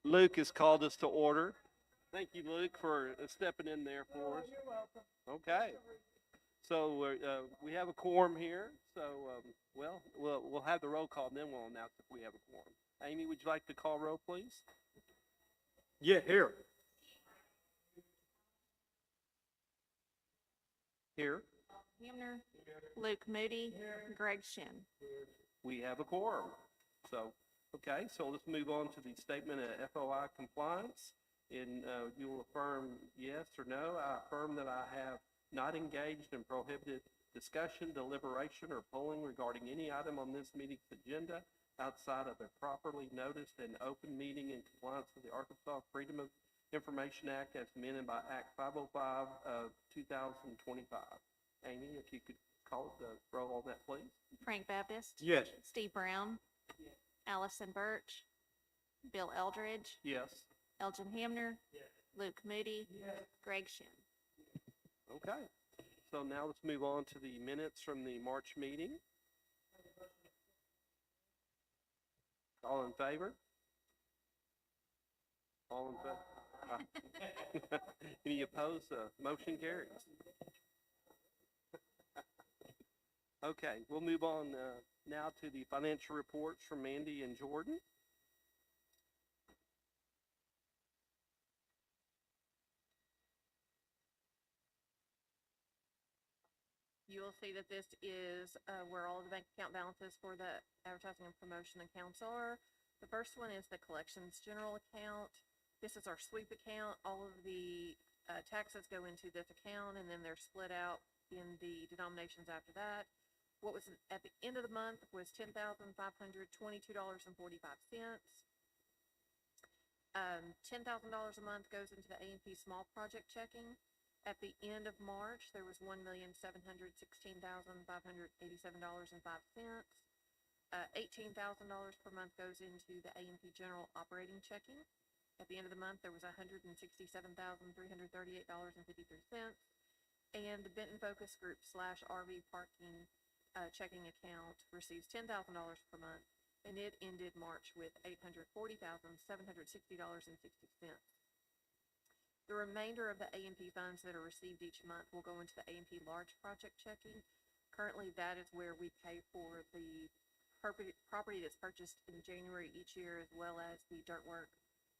Luke has called us to order. Thank you, Luke, for stepping in there for us. You're welcome. Okay. So we have a quorum here. So, we'll have the roll call, and then we'll announce if we have a quorum. Amy, would you like to call roll, please? Yeah, here. Here. Hamner, Luke Moody, Greg Shin. We have a quorum. So, okay, so let's move on to the statement of FOI compliance. And you will affirm yes or no. I affirm that I have not engaged in prohibited discussion, deliberation, or polling regarding any item on this meeting's agenda outside of a properly noticed and open meeting in compliance with the Arkansas Freedom of Information Act as amended by Act 505 of 2025. Amy, if you could call the roll on that, please. Frank Baptist. Yes. Steve Brown. Allison Birch. Bill Eldridge. Yes. Elgin Hamner. Luke Moody. Greg Shin. Okay. So now let's move on to the minutes from the March meeting. All in favor? All in favor? Any opposed? Motion carries. Okay, we'll move on now to the financial reports from Mandy and Jordan. You will see that this is where all of the bank account balances for the advertising and promotion accounts are. The first one is the collections general account. This is our sweep account. All of the taxes go into this account, and then they're split out in the denominations after that. What was at the end of the month was $10,522.45. $10,000 a month goes into the A&P small project checking. At the end of March, there was $1,716,587.05. $18,000 per month goes into the A&P general operating checking. At the end of the month, there was $167,338.53. And the Benton Focus Group / RV parking checking account receives $10,000 per month, and it ended March with $840,760.60. The remainder of the A&P funds that are received each month will go into the A&P large project checking. Currently, that is where we pay for the property that's purchased in January each year, as well as the dirt work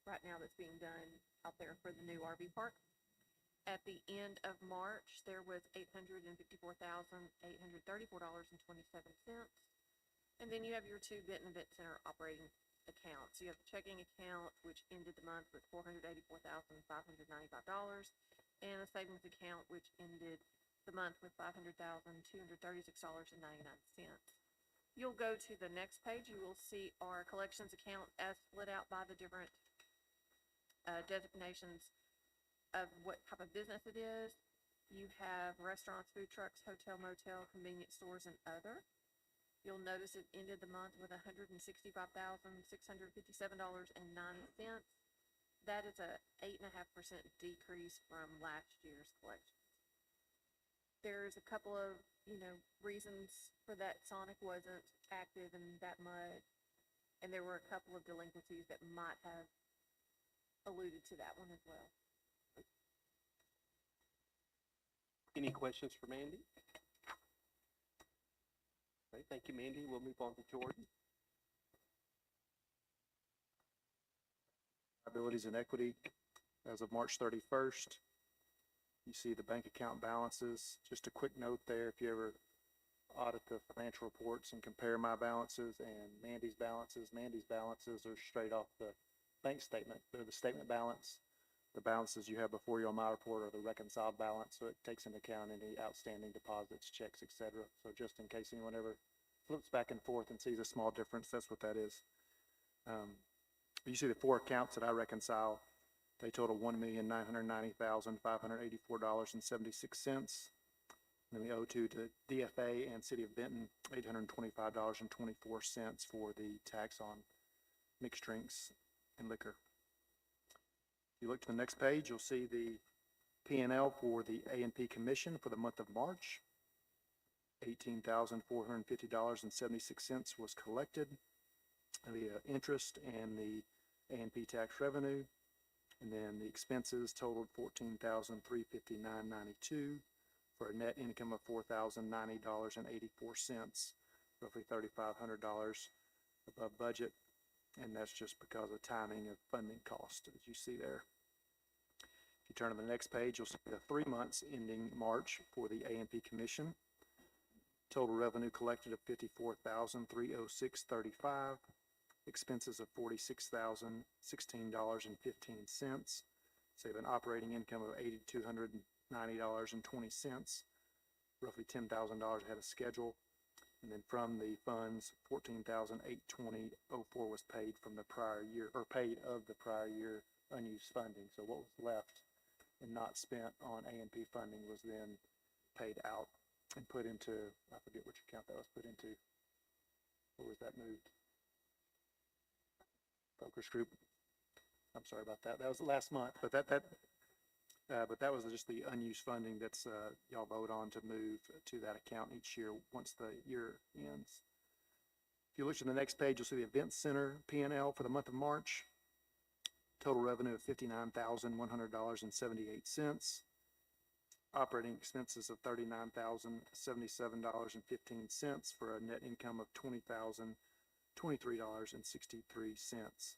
right now that's being done out there for the new RV park. At the end of March, there was $854,834.27. And then you have your two Benton Event Center operating accounts. You have the checking account, which ended the month with $484,595, and a savings account, which ended the month with $500,236.99. You'll go to the next page. You will see our collections account as split out by the different designations of what type of business it is. You have restaurants, food trucks, hotel, motel, convenience stores, and other. You'll notice it ended the month with $165,657.09. That is a 8.5% decrease from last year's collections. There's a couple of, reasons for that. Sonic wasn't active in that much, and there were a couple of delinquencies that might have alluded to that one as well. Any questions for Mandy? Okay, thank you, Mandy. We'll move on to Jordan. Liabilities and equity as of March 31st. You see the bank account balances. Just a quick note there, if you ever audit the financial reports and compare my balances and Mandy's balances are straight off the bank statement. They're the statement balance. The balances you have before you on my report are the reconciled balance, so it takes into account any outstanding deposits, checks, etc. So just in case anyone ever flips back and forth and sees a small difference, that's what that is. You see the four accounts that I reconcile. They total $1,990,584.76. Then we owe to DFA and City of Benton $825.24 for the tax on mixed drinks and liquor. If you look to the next page, you'll see the P&L for the A&P Commission for the month of March. $18,450.76 was collected. The interest and the A&P tax revenue. And then the expenses totaled $14,359.92 for a net income of $4,090.84, roughly $3,500 above budget. And that's just because of timing of funding cost, as you see there. If you turn to the next page, you'll see the 3 months ending March for the A&P Commission. Total revenue collected of $54,306.35, expenses of $46,016.15, save an operating income of $8,290.20, roughly $10,000 ahead of schedule. And then from the funds, $14,820.04 was paid from the prior year, or paid of the prior year unused funding. So what was left and not spent on A&P funding was then paid out and put into, I forget which account that was put into. Where was that moved? Focus group. I'm sorry about that. That was last month, but that was just the unused funding that's y'all vote on to move to that account each year once the year ends. If you look to the next page, you'll see the Event Center P&L for the month of March. Total revenue of $59,100.78. Operating expenses of $39,077.15 for a net income of $20,023.63,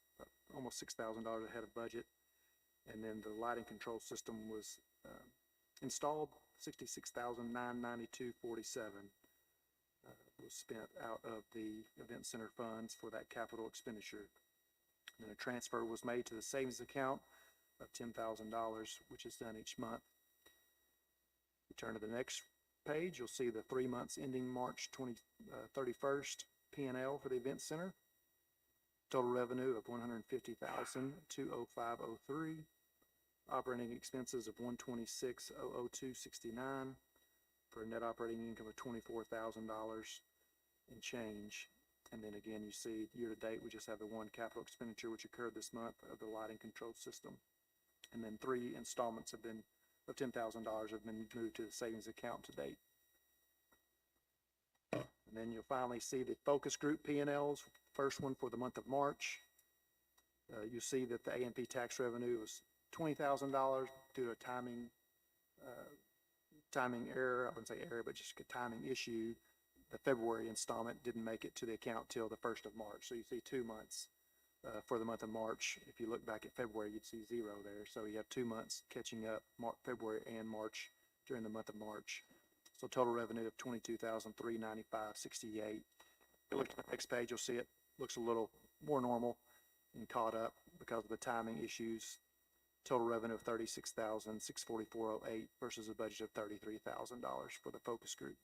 almost $6,000 ahead of budget. And then the lighting control system was installed, $66,992.47 was spent out of the Event Center funds for that capital expenditure. And a transfer was made to the savings account of $10,000, which is done each month. You turn to the next page, you'll see the 3 months ending March 31st P&L for the Event Center. Total revenue of $150,205.03. Operating expenses of $126,002.69 for a net operating income of $24,000 and change. And then again, you see year to date, we just have the one capital expenditure which occurred this month of the lighting control system. And then 3 installments of $10,000 have been moved to the savings account to date. And then you'll finally see the focus group P&Ls. First one for the month of March. You see that the A&P tax revenue was $20,000 due to a timing error. I wouldn't say error, but just a timing issue. The February installment didn't make it to the account till the 1st of March. So you see 2 months for the month of March. If you look back at February, you'd see 0 there. So you have 2 months catching up, February and March during the month of March. So total revenue of $22,395.68. If you look at the next page, you'll see it looks a little more normal and caught up because of the timing issues. Total revenue of $36,644.08 versus a budget of $33,000 for the focus group.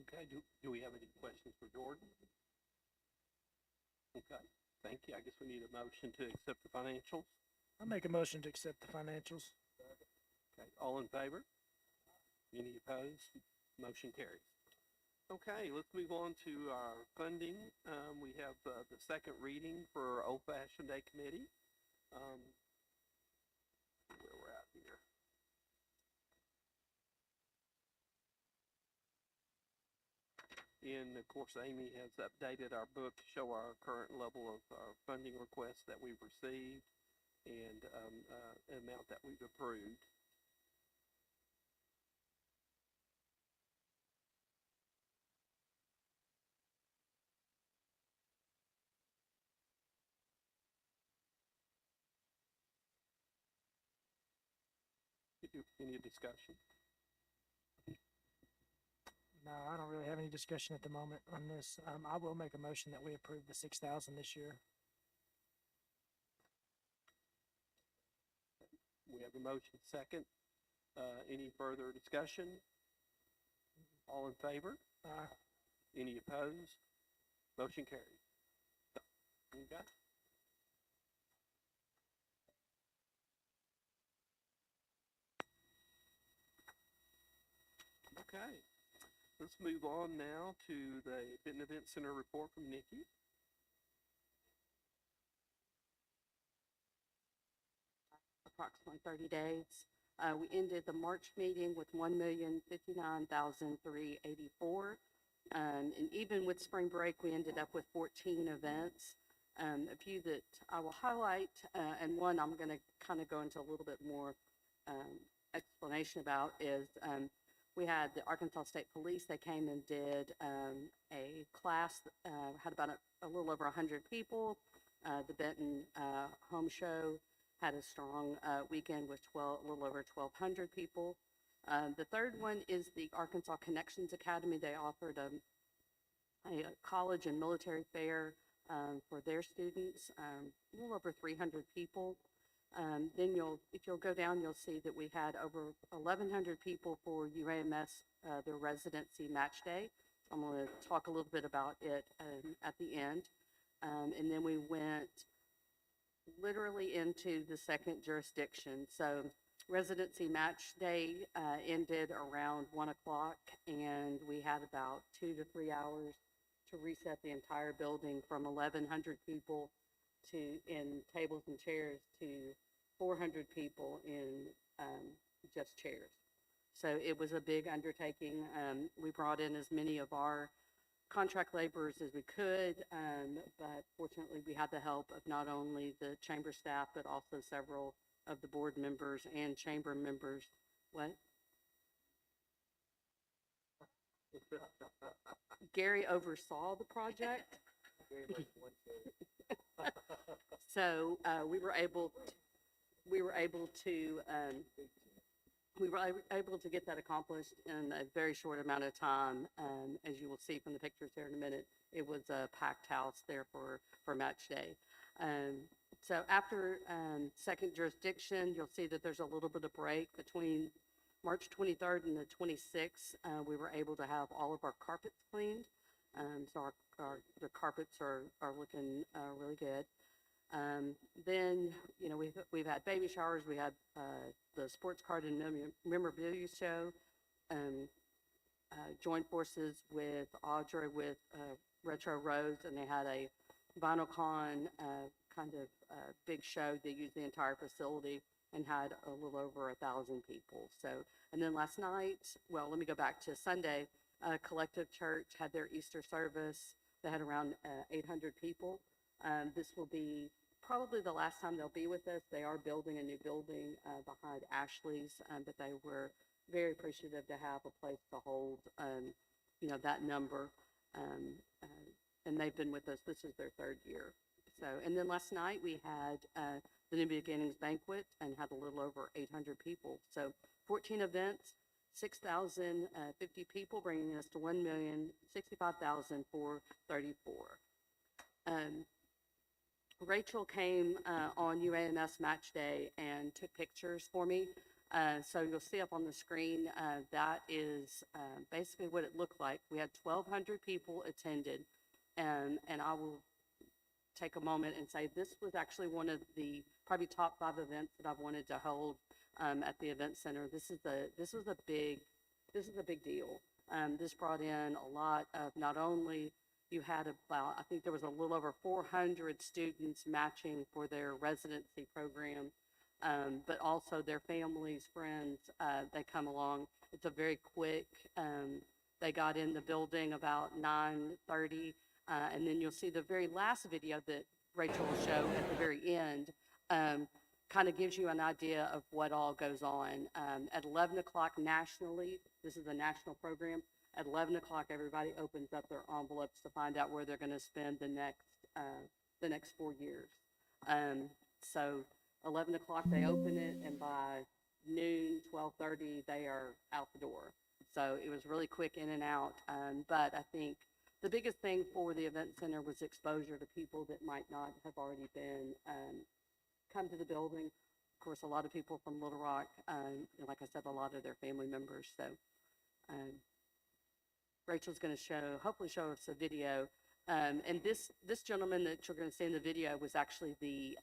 Okay, do we have any questions for Jordan? Okay, thank you. I guess we need a motion to accept the financials. I make a motion to accept the financials. Okay, all in favor? Any opposed? Motion carries. Okay, let's move on to our funding. We have the second reading for Old Fashioned Day Committee. Where we're at here. And of course, Amy has updated our book to show our current level of funding requests that we've received and amount that we've approved. Any discussion? No, I don't really have any discussion at the moment on this. I will make a motion that we approve the 6,000 this year. We have a motion second. Any further discussion? All in favor? Any opposed? Motion carries. Okay. Okay. Let's move on now to the Benton Event Center report from Nikki. Approximately 30 days. We ended the March meeting with $1,059,384. And even with spring break, we ended up with 14 events. A few that I will highlight, and one I'm going to kind of go into a little bit more explanation about is we had the Arkansas State Police. They came and did a class, had about a little over 100 people. The Benton Home Show had a strong weekend with a little over 1,200 people. The third one is the Arkansas Connections Academy. They offered a college and military fair for their students, a little over 300 people. Then if you'll go down, you'll see that we had over 1,100 people for UAMS, their residency match day. I'm going to talk a little bit about it at the end. And then we went literally into the second jurisdiction. So residency match day ended around 1 o'clock, and we had about 2 to 3 hours to reset the entire building from 1,100 people in tables and chairs to 400 people in just chairs. So it was a big undertaking. We brought in as many of our contract laborers as we could, but fortunately we had the help of not only the chamber staff, but also several of the board members and chamber members. What? Gary oversaw the project. So we were able to get that accomplished in a very short amount of time. As you will see from the pictures here in a minute, it was a packed house there for match day. So after second jurisdiction, you'll see that there's a little bit of break between March 23rd and the 26th. We were able to have all of our carpets cleaned. So the carpets are looking really good. Then, you know, we've had baby showers. We had the sports card and memorabilia show. Joined forces with Audrey with Retro Rose, and they had a VinylCon kind of big show. They used the entire facility and had a little over 1,000 people. So, and then last night, well, let me go back to Sunday. Collective Church had their Easter service. They had around 800 people. This will be probably the last time they'll be with us. They are building a new building behind Ashley's, but they were very appreciative to have a place to hold, you know, that number. And they've been with us. This is their third year. So, and then last night we had the New Beginnings banquet and had a little over 800 people. So 14 events, 6,050 people, bringing us to 1,065,434. Rachel came on UAMS match day and took pictures for me. So you'll see up on the screen, that is basically what it looked like. We had 1,200 people attended, and I will take a moment and say this was actually one of the probably top 5 events that I've wanted to hold at the event center. This was a big deal. This brought in a lot of, not only you had about, I think there was a little over 400 students matching for their residency program, but also their families, friends, they come along. It's a very quick, they got in the building about 9:30, and then you'll see the very last video that Rachel will show at the very end, kind of gives you an idea of what all goes on. At 11 o'clock nationally, this is a national program, at 11 o'clock everybody opens up their envelopes to find out where they're going to spend the next 4 years. So 11 o'clock they open it, and by noon, 12:30, they are out the door. So it was really quick in and out. But I think the biggest thing for the event center was exposure to people that might not have already been come to the building. Of course, a lot of people from Little Rock, like I said, a lot of their family members. So Rachel's going to hopefully show us a video. And this gentleman that you're going to see in the video was actually the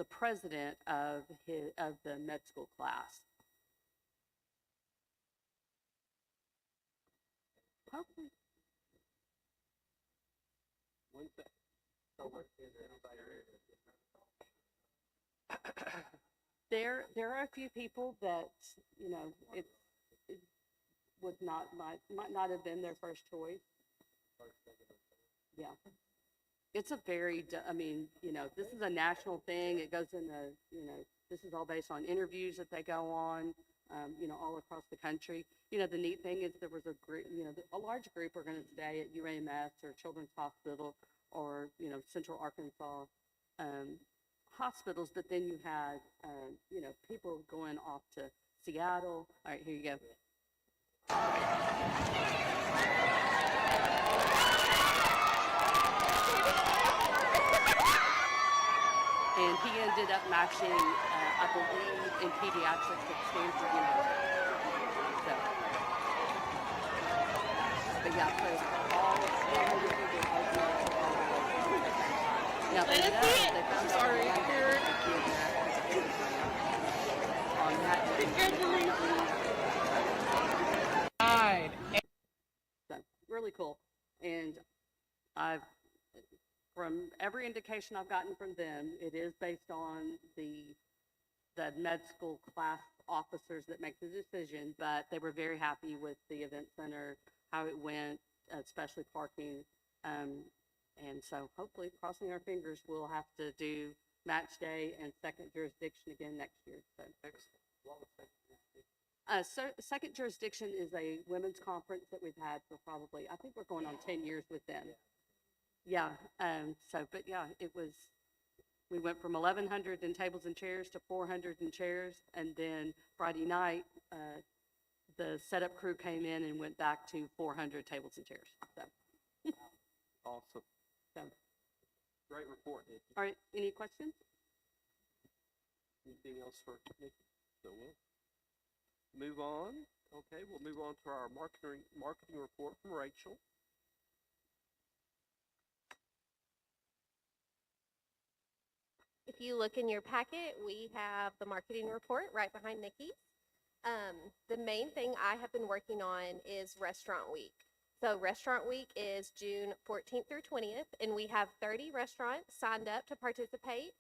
president of the med school class. Hopefully. There are a few people that, you know, might not have been their first choice. Yeah. It's a very, I mean, this is a national thing. It goes in this is all based on interviews that they go on, all across the country. The neat thing is there was a group, a large group are going to stay at UAMS or Children's Hospital or, Central Arkansas hospitals, but then you had, people going off to Seattle. All right, here you go. And he ended up matching, I believe, in pediatrics at Stanford University. So, but yeah, so all 400 people now they know, they found out on that day. So, really cool. And from every indication I've gotten from them, it is based on the med school class officers that make the decision, but they were very happy with the event center, how it went, especially parking. And so hopefully, crossing our fingers, we'll have to do match day and second jurisdiction again next year. So second jurisdiction is a women's conference that we've had for probably, I think we're going on 10 years with them. Yeah, but yeah, we went from 1,100 in tables and chairs to 400 in chairs, and then Friday night, the setup crew came in and went back to 400 tables and chairs, so. Awesome. So. Great report, Nikki. All right, any questions? Anything else for Nikki? So we'll move on. Okay, we'll move on to our marketing report from Rachel. If you look in your packet, we have the marketing report right behind Nikki's. The main thing I have been working on is Restaurant Week. So Restaurant Week is June 14th through 20th, and we have 30 restaurants signed up to participate.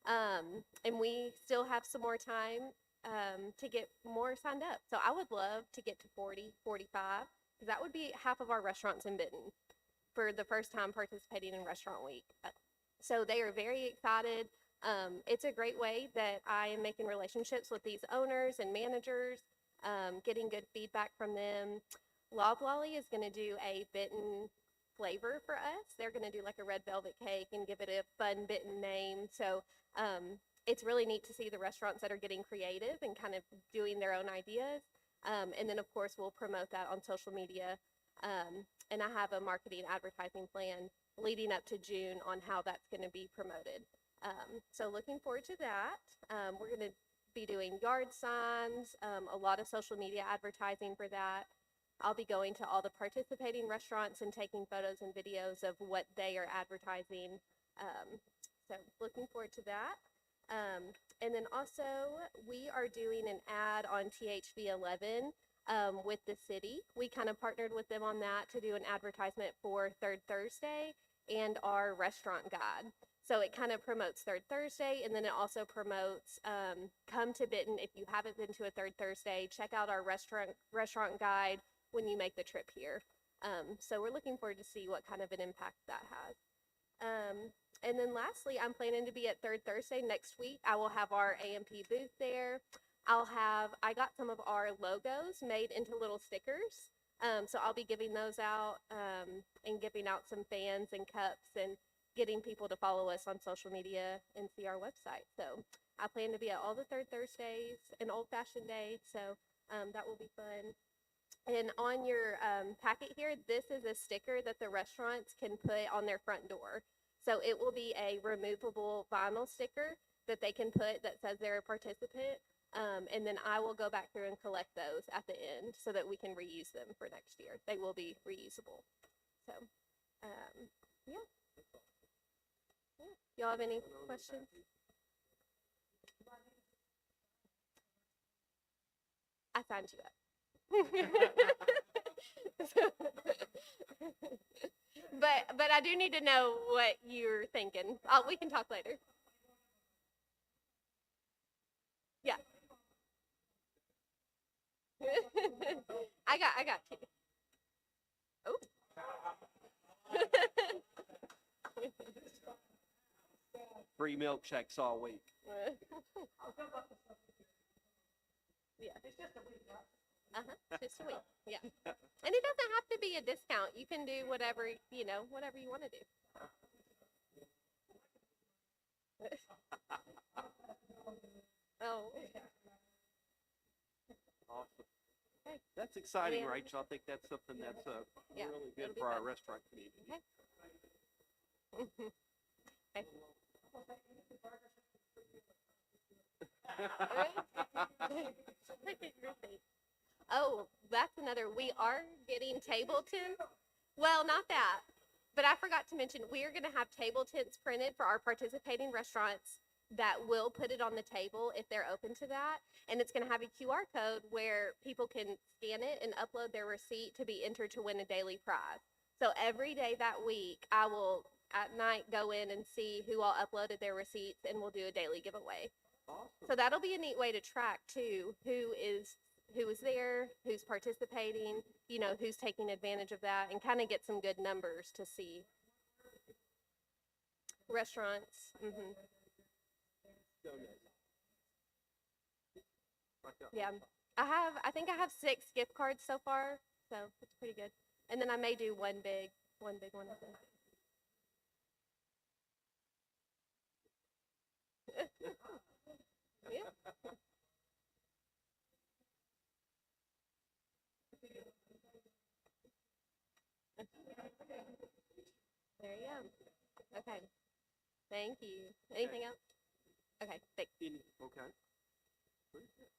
And we still have some more time to get more signed up. So I would love to get to 40, 45, because that would be half of our restaurants in Benton for the first time participating in Restaurant Week. So they are very excited. It's a great way that I am making relationships with these owners and managers, getting good feedback from them. Loblolly is going to do a Benton flavor for us. They're going to do like a red velvet cake and give it a fun Benton name. So it's really neat to see the restaurants that are getting creative and kind of doing their own ideas. And then, of course, we'll promote that on social media. And I have a marketing advertising plan leading up to June on how that's going to be promoted. So looking forward to that. We're going to be doing yard signs, a lot of social media advertising for that. I'll be going to all the participating restaurants and taking photos and videos of what they are advertising. So looking forward to that. And then also we are doing an ad on THV 11 with the city. We kind of partnered with them on that to do an advertisement for Third Thursday and our restaurant guide. So it kind of promotes Third Thursday, and then it also promotes come to Benton if you haven't been to a Third Thursday. Check out our restaurant guide when you make the trip here. So we're looking forward to see what kind of an impact that has. And then lastly, I'm planning to be at Third Thursday next week. I will have our AMP booth there. I got some of our logos made into little stickers. So I'll be giving those out and giving out some fans and cups and getting people to follow us on social media and see our website. So I plan to be at all the Third Thursdays and Old Fashioned Day. So that will be fun. And on your packet here, this is a sticker that the restaurants can put on their front door. So it will be a removable vinyl sticker that they can put that says they're a participant. And then I will go back through and collect those at the end so that we can reuse them for next year. They will be reusable. So, yeah. Y'all have any questions? I signed you up. But I do need to know what you're thinking. We can talk later. Yeah. I got two. Oh. Free milkshakes all week. Yeah. Uh-huh, just a week, yeah. And it doesn't have to be a discount. You can do whatever, whatever you want to do. Oh, Awesome. Okay. That's exciting, Any other- Rachel. I think that's something that's Yeah, really good it'll be for our fun. restaurant community. Okay. Okay. Oh, that's another. We are getting table tents. Well, not that, but I forgot to mention, we are going to have table tents printed for our participating restaurants that will put it on the table if they're open to that. And it's going to have a QR code where people can scan it and upload their receipt to be entered to win a daily prize. So every day that week, I will at night go in and see who all uploaded their receipts, and we'll do a daily giveaway. Awesome. So that'll be a neat way to track too, who is there, who's participating, who's taking advantage of that, and kind of get some good numbers to see. Restaurants, Donate. Right there. yeah. I think I have 6 gift cards so far, so it's pretty good. And then I may do one big one, I think. Yeah. There you go. Okay. Thank you. Anything else? Okay, thanks. Okay. Very good.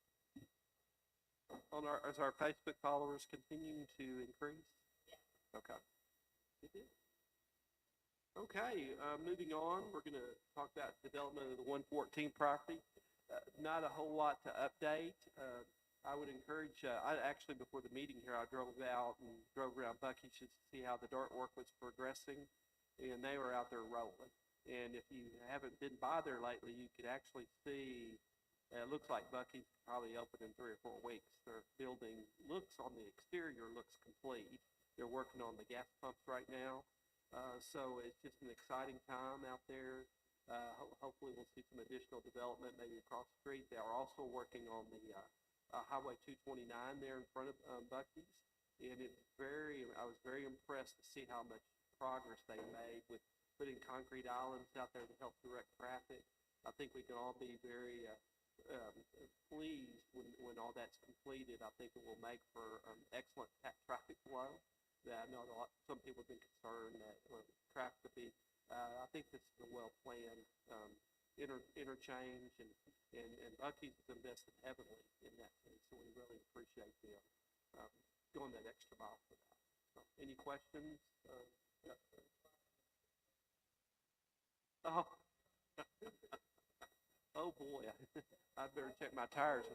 Is our Facebook followers continuing to increase? Okay. Good deal. Okay, moving on, we're going to talk about development of the 114 property. Not a whole lot to update. I would encourage, before the meeting here, I drove out and drove around Buc-ee's just to see how the dirt work was progressing, and they were out there rolling. And if you haven't been by there lately, you could actually see, it looks like Buc-ee's probably open in 3 or 4 weeks. Their building looks, on the exterior, looks complete. They're working on the gas pumps right now. So it's just an exciting time out there. Hopefully we'll see some additional development maybe across the street. They are also working on the Highway 229 there in front of Buc-ee's. And I was very impressed to see how much progress they made with putting concrete islands out there to help direct traffic. I think we can all be very pleased when all that's completed. I think it will make for excellent traffic flow. I know some people have been concerned that traffic would be. I think this is a well-planned interchange, and Buc-ee's has invested heavily in that too, so we really appreciate them going that extra mile for that. So, any questions? Oh. Oh boy, I better check my tires.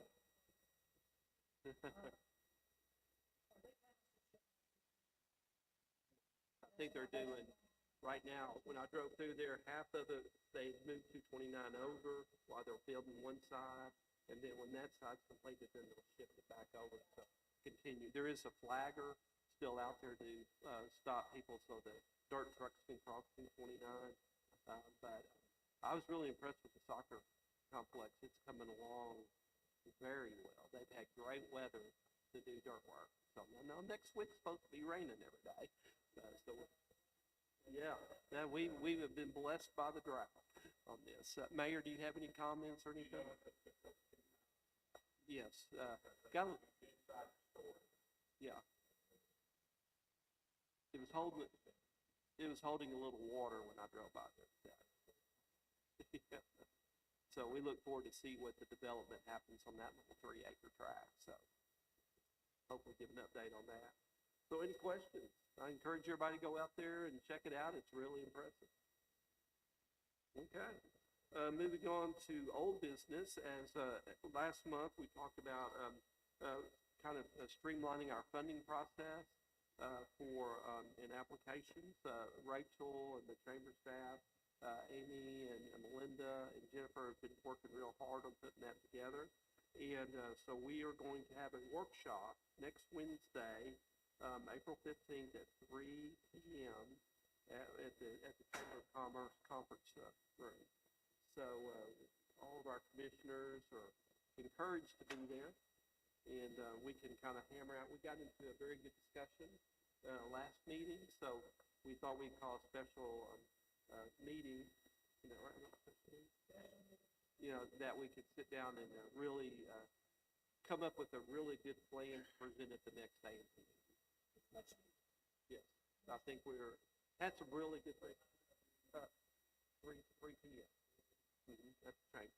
I think they're doing, right now, when I drove through there, half of it, they moved 229 over while they're building one side, and then when that side's completed, then they'll shift it back over to continue. There is a flagger still out there to stop people so that dirt trucks can cross 229, but I was really impressed with the soccer complex. It's coming along very well. They've had great weather to do dirt work. So now next week's supposed to be raining every day. We have been blessed by the drought on this. Mayor, do you have any comments or anything? Yes. Yeah. It was holding a little water when I drove by there today. So we look forward to see what the development happens on that little 3-acre tract. So hopefully give an update on that. So any questions? I encourage everybody to go out there and check it out. It's really impressive. Okay. Moving on to old business. As last month we talked about kind of streamlining our funding process for in applications. Rachel and the chamber staff, Amy and Melinda and Jennifer have been working real hard on putting that together. And so we are going to have a workshop next Wednesday, April 15th at 3 p.m. At the Chamber of Commerce conference room. So all of our commissioners are encouraged to be there, and we can kind of hammer out. We got into a very good discussion last meeting, so we thought we'd call a special meeting, right? That we could sit down and really come up with a really good plan to present at the next ANC meeting. Yes, I think that's a really good thing. 3 p.m. That's right.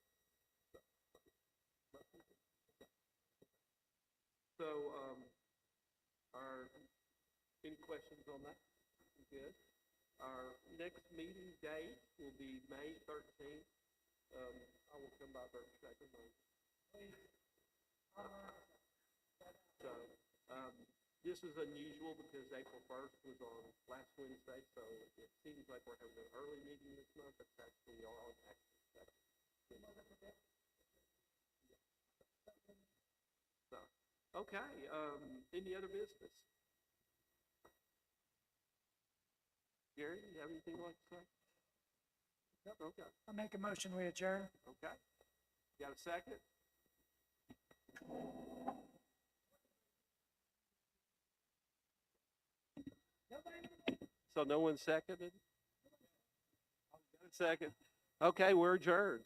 So, any questions on that? Good. Our next meeting date will be May 13th. I will come by Burton second. So, this is unusual because April 1st was on last Wednesday, so it seems like we're having an early meeting this month, but actually we are on actually second. So, okay, any other business? Gary, you have anything you'd like to say? Okay, I make a motion, we adjourn. okay. Got a second? So no one seconded? Second. Okay, we're adjourned.